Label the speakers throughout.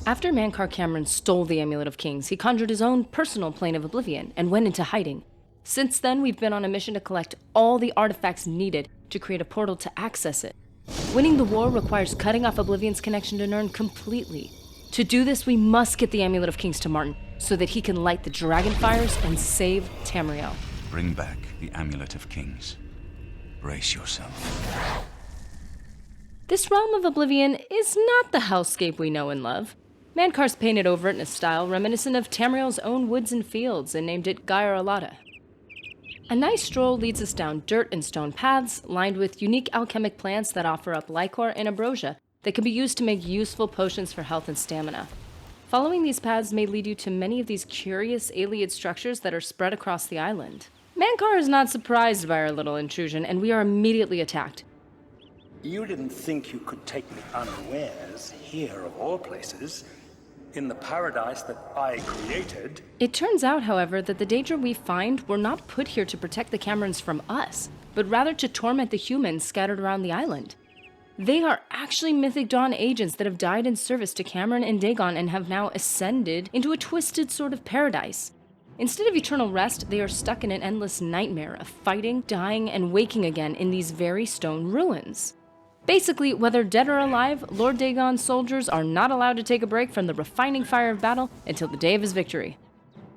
Speaker 1: After Mankar Camoran stole the Amulet of Kings, he conjured his own personal plane of Oblivion and went into hiding. Since then, we've been on a mission to collect all the artifacts needed to create a portal to access it. Winning the war requires cutting off Oblivion's connection to Nirn completely. To do this, we must get the Amulet of Kings to Martin, so that he can light the Dragonfires and save Tamriel.
Speaker 2: Bring back the Amulet of Kings. Brace yourself.
Speaker 1: This realm of Oblivion is not the hellscape we know and love. Mankar's painted over it in a style reminiscent of Tamriel's own woods and fields and named it Gaia Alata. A nice stroll leads us down dirt and stone paths lined with unique alchemic plants that offer up liquor and ambrosia that can be used to make useful potions for health and stamina. Following these paths may lead you to many of these curious alien structures that are spread across the island. Mankar is not surprised by our little intrusion, and we are immediately attacked.
Speaker 3: You didn't think you could take me unawares here of all places, in the paradise that I created.
Speaker 1: It turns out, however, that the danger we find were not put here to protect the Camorans from us, but rather to torment the humans scattered around the island. They are actually Mythic Dawn agents that have died in service to Camoran and Dagon and have now ascended into a twisted sort of paradise. Instead of eternal rest, they are stuck in an endless nightmare of fighting, dying, and waking again in these very stone ruins. Basically, whether dead or alive, Lord Dagon's soldiers are not allowed to take a break from the refining fire of battle until the day of his victory.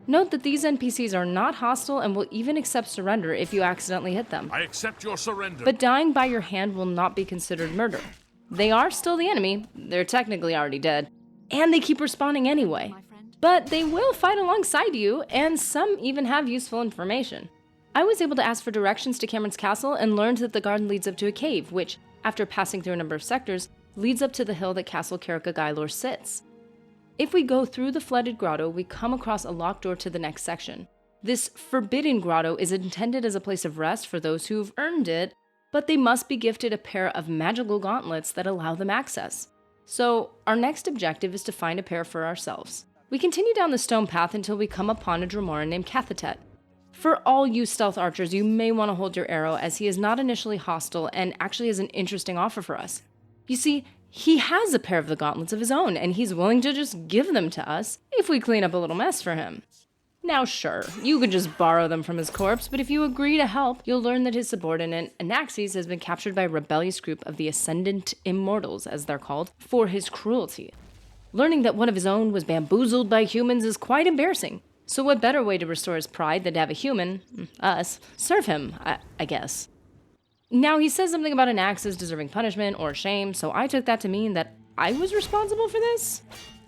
Speaker 1: Note that these NPCs are not hostile and will even accept surrender if you accidentally hit them.
Speaker 4: I accept your surrender.
Speaker 1: But dying by your hand will not be considered murder. They are still the enemy, they're technically already dead, and they keep respawning anyway. But they will fight alongside you, and some even have useful information. I was able to ask for directions to Cameron's castle and learned that the garden leads up to a cave, which, after passing through a number of sectors, leads up to the hill that Castle Carrickagailor sits. If we go through the flooded grotto, we come across a locked door to the next section. This forbidden grotto is intended as a place of rest for those who've earned it, but they must be gifted a pair of magical gauntlets that allow them access. So, our next objective is to find a pair for ourselves. We continue down the stone path until we come upon a Dramoran named Cathatet. For all you stealth archers, you may want to hold your arrow, as he is not initially hostile and actually has an interesting offer for us. You see, he has a pair of the gauntlets of his own, and he's willing to just give them to us if we clean up a little mess for him. Now sure, you could just borrow them from his corpse, but if you agree to help, you'll learn that his subordinate, Anaxes, has been captured by a rebellious group of the Ascendant Immortals, as they're called, for his cruelty. Learning that one of his own was bamboozled by humans is quite embarrassing. So what better way to restore his pride than to have a human, us, serve him, I guess. Now, he says something about an Anaxes deserving punishment or shame, so I took that to mean that I was responsible for this.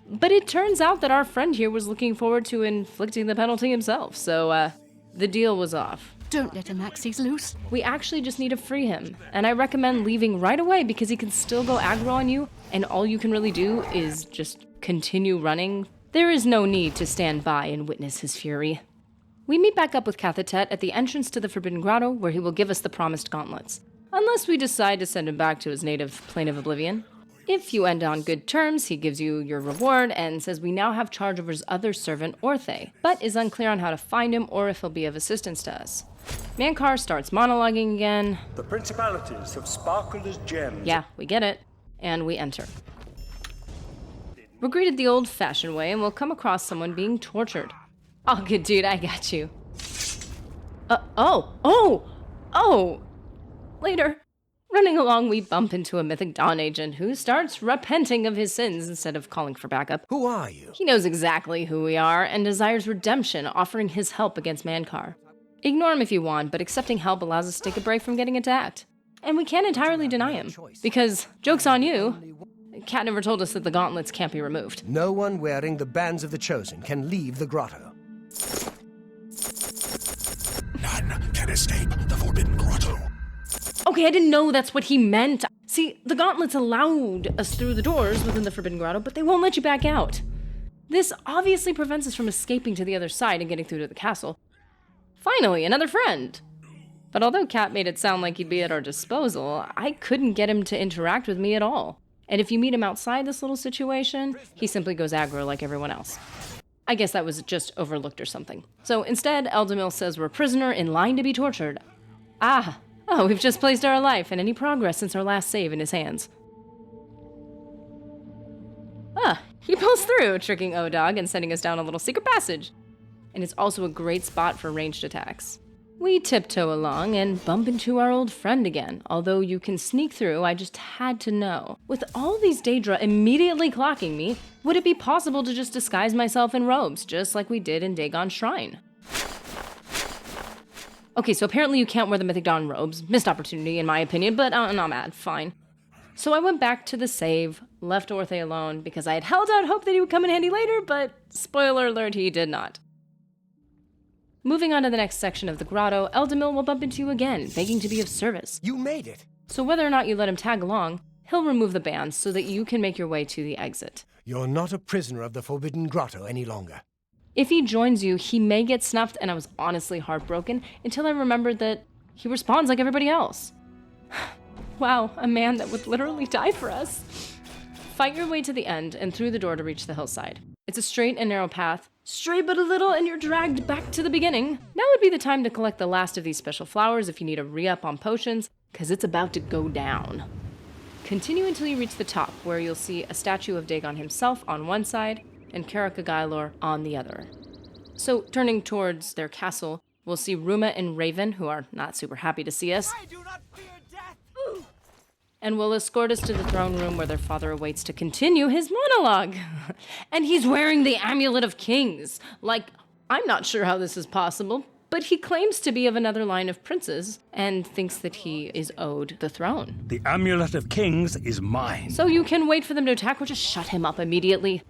Speaker 1: But it turns out that our friend here was looking forward to inflicting the penalty himself, so the deal was off.
Speaker 5: Don't let Anaxes loose.
Speaker 1: We actually just need to free him, and I recommend leaving right away because he can still go aggro on you, and all you can really do is just continue running. There is no need to stand by and witness his fury. We meet back up with Cathatet at the entrance to the Forbidden Grotto, where he will give us the promised gauntlets. Unless we decide to send him back to his native plane of Oblivion. If you end on good terms, he gives you your reward and says we now have charge over his other servant, Orthe, but is unclear on how to find him or if he'll be of assistance to us. Mankar starts monologuing again.
Speaker 3: The principalities have sparkled as gems.
Speaker 1: Yeah, we get it. And we enter. We're greeted the old-fashioned way, and we'll come across someone being tortured. Oh, good dude, I got you. Oh! Later. Running along, we bump into a Mythic Dawn agent who starts repenting of his sins instead of calling for backup.
Speaker 6: Who are you?
Speaker 1: He knows exactly who we are and desires redemption, offering his help against Mankar. Ignore him if you want, but accepting help allows us to take a break from getting attacked. And we can't entirely deny him, because, joke's on you, Cat never told us that the gauntlets can't be removed.
Speaker 6: No one wearing the bands of the Chosen can leave the grotto.
Speaker 4: None can escape the Forbidden Grotto.
Speaker 1: Okay, I didn't know that's what he meant. See, the gauntlets allowed us through the doors within the Forbidden Grotto, but they won't let you back out. This obviously prevents us from escaping to the other side and getting through to the castle. Finally, another friend! But although Cat made it sound like he'd be at our disposal, I couldn't get him to interact with me at all. And if you meet him outside this little situation, he simply goes aggro like everyone else. I guess that was just overlooked or something. So instead, Eldamil says we're a prisoner in line to be tortured. We've just placed our life and any progress since our last save in his hands. He pulls through, tricking O-Dog and sending us down a little secret passage. And it's also a great spot for ranged attacks. We tiptoe along and bump into our old friend again. Although you can sneak through, I just had to know. With all these Daedra immediately clocking me, would it be possible to just disguise myself in robes, just like we did in Dagon's shrine? Okay, so apparently you can't wear the Mythic Dawn robes. Missed opportunity, in my opinion, but I'm not mad. Fine. So I went back to the save, left Orthe alone, because I had held out hope that he would come in handy later, but spoiler alert, he did not. Moving on to the next section of the grotto, Eldamil will bump into you again, begging to be of service.
Speaker 6: You made it.
Speaker 1: So whether or not you let him tag along, he'll remove the bans so that you can make your way to the exit.
Speaker 6: You're not a prisoner of the Forbidden Grotto any longer.
Speaker 1: If he joins you, he may get snuffed, and I was honestly heartbroken until I remembered that he responds like everybody else. Wow, a man that would literally die for us. Fight your way to the end and through the door to reach the hillside. It's a straight and narrow path. Stray but a little and you're dragged back to the beginning. Now would be the time to collect the last of these special flowers if you need a re-up on potions, because it's about to go down. Continue until you reach the top, where you'll see a statue of Dagon himself on one side and Caracagailor on the other. So, turning towards their castle, we'll see Ruma and Raven, who are not super happy to see us.
Speaker 5: I do not fear death.
Speaker 1: And will escort us to the throne room where their father awaits to continue his monologue. And he's wearing the Amulet of Kings. Like, I'm not sure how this is possible, but he claims to be of another line of princes and thinks that he is owed the throne.
Speaker 3: The Amulet of Kings is mine.
Speaker 1: So you can wait for them to attack or just shut him up immediately.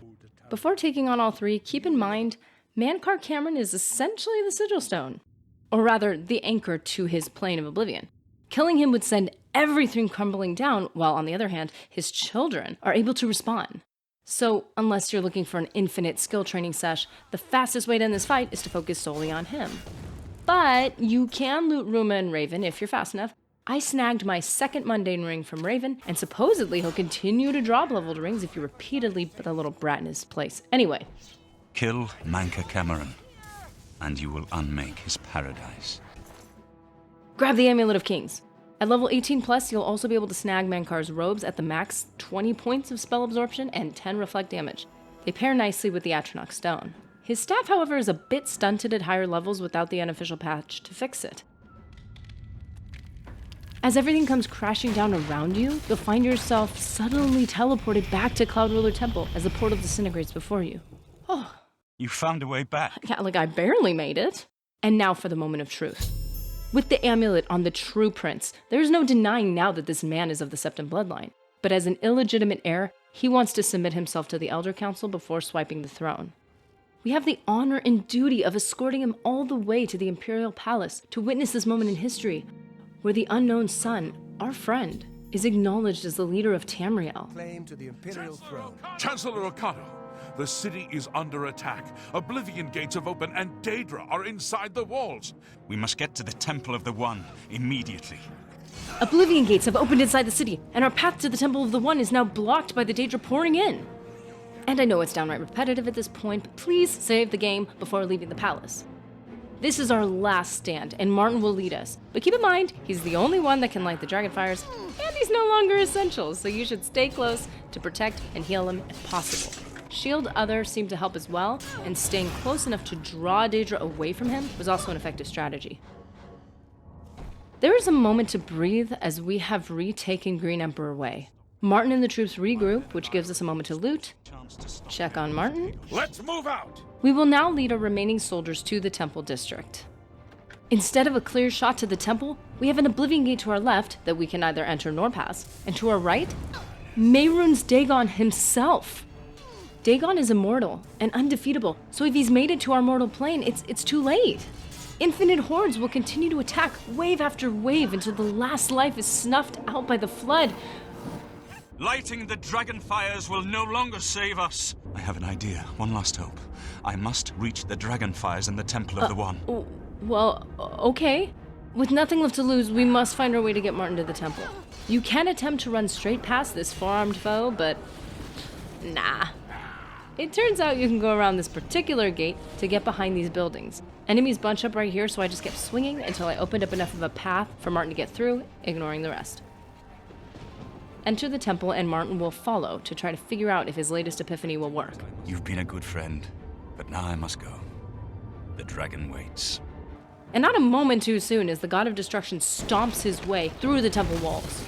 Speaker 1: Before taking on all three, keep in mind, Mankar Camoran is essentially the sigil stone. Or rather, the anchor to his plane of Oblivion. Killing him would send everything crumbling down, while on the other hand, his children are able to respawn. So, unless you're looking for an infinite skill training sesh, the fastest way to end this fight is to focus solely on him. But you can loot Ruma and Raven if you're fast enough. I snagged my second mundane ring from Raven, and supposedly he'll continue to drop leveled rings if you repeatedly put a little brat in his place. Anyway.
Speaker 2: Kill Mankar Camoran, and you will unmake his paradise.
Speaker 1: Grab the Amulet of Kings. At level 18 plus, you'll also be able to snag Mankar's robes at the max 20 points of spell absorption and 10 reflect damage. They pair nicely with the Atronach stone. His staff, however, is a bit stunted at higher levels without the unofficial patch to fix it. As everything comes crashing down around you, you'll find yourself suddenly teleported back to Cloud Ruler Temple as the portal disintegrates before you. Oh.
Speaker 2: You found a way back.
Speaker 1: Yeah, like I barely made it. And now for the moment of truth. With the amulet on the true prince, there's no denying now that this man is of the Septim bloodline. But as an illegitimate heir, he wants to submit himself to the Elder Council before swiping the throne. We have the honor and duty of escorting him all the way to the Imperial Palace to witness this moment in history, where the unknown son, our friend, is acknowledged as the leader of Tamriel.
Speaker 6: Claim to the Imperial throne.
Speaker 4: Chancellor Okado, the city is under attack. Oblivion gates have opened and Daedra are inside the walls.
Speaker 2: We must get to the Temple of the One immediately.
Speaker 1: Oblivion gates have opened inside the city, and our path to the Temple of the One is now blocked by the Daedra pouring in. And I know it's downright repetitive at this point, but please save the game before leaving the palace. This is our last stand, and Martin will lead us. But keep in mind, he's the only one that can light the Dragonfires, and he's no longer essential, so you should stay close to protect and heal him if possible. Shield others seem to help as well, and staying close enough to draw Daedra away from him was also an effective strategy. There is a moment to breathe as we have retaken Green Emperor Way. Martin and the troops regroup, which gives us a moment to loot, check on Martin.
Speaker 4: Let's move out!
Speaker 1: We will now lead our remaining soldiers to the Temple District. Instead of a clear shot to the temple, we have an Oblivion Gate to our left that we can neither enter nor pass, and to our right, Mehrunes Dagon himself. Dagon is immortal and undefeatable, so if he's made it to our mortal plane, it's too late. Infinite hordes will continue to attack wave after wave until the last life is snuffed out by the flood.
Speaker 2: Lighting the Dragonfires will no longer save us. I have an idea. One last hope. I must reach the Dragonfires in the Temple of the One.
Speaker 1: Well, okay. With nothing left to lose, we must find our way to get Martin to the temple. You can attempt to run straight past this four-armed foe, but nah. It turns out you can go around this particular gate to get behind these buildings. Enemies bunch up right here, so I just kept swinging until I opened up enough of a path for Martin to get through, ignoring the rest. enter the temple and Martin will follow to try to figure out if his latest epiphany will work.
Speaker 2: You've been a good friend, but now I must go. The dragon waits.
Speaker 1: And not a moment too soon as the god of destruction stomps his way through the temple walls.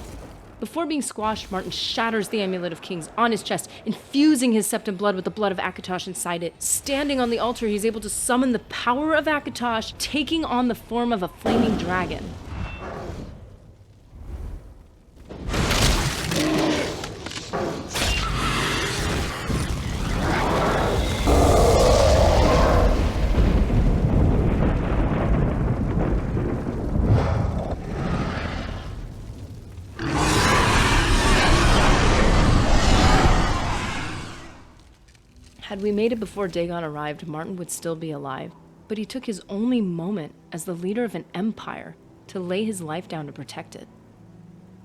Speaker 1: Before being squashed, Martin shatters the Amulet of Kings on his chest, infusing his septum blood with the blood of Akatosh inside it. Standing on the altar, he's able to summon the power of Akatosh, taking on the form of a flaming dragon. Had we made it before Dagon arrived, Martin would still be alive. But he took his only moment as the leader of an empire to lay his life down to protect it.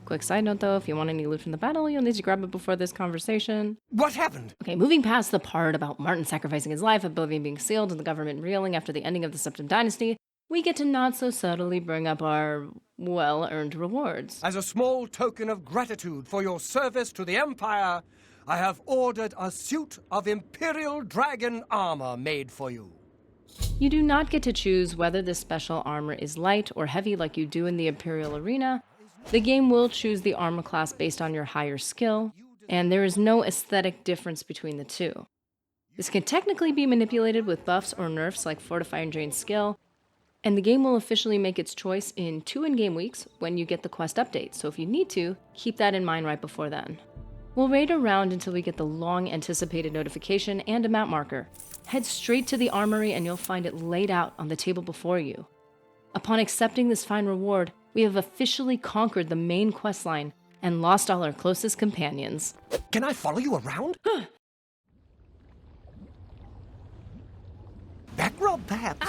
Speaker 1: Quick side note though, if you want any loot from the battle, you'll need to grab it before this conversation.
Speaker 6: What happened?
Speaker 1: Okay, moving past the part about Martin sacrificing his life, Oblivion being sealed, and the government reeling after the ending of the Septim Dynasty, we get to not so subtly bring up our well-earned rewards.
Speaker 6: As a small token of gratitude for your service to the Empire, I have ordered a suit of Imperial dragon armor made for you.
Speaker 1: You do not get to choose whether this special armor is light or heavy like you do in the Imperial Arena. The game will choose the armor class based on your higher skill, and there is no aesthetic difference between the two. This can technically be manipulated with buffs or nerfs like Fortify and Drain skill, and the game will officially make its choice in 2 in-game weeks when you get the quest update, so if you need to, keep that in mind right before then. We'll raid around until we get the long-anticipated notification and a map marker. Head straight to the armory and you'll find it laid out on the table before you. Upon accepting this fine reward, we have officially conquered the main questline and lost all our closest companions.
Speaker 6: Can I follow you around? Back rub, perhaps?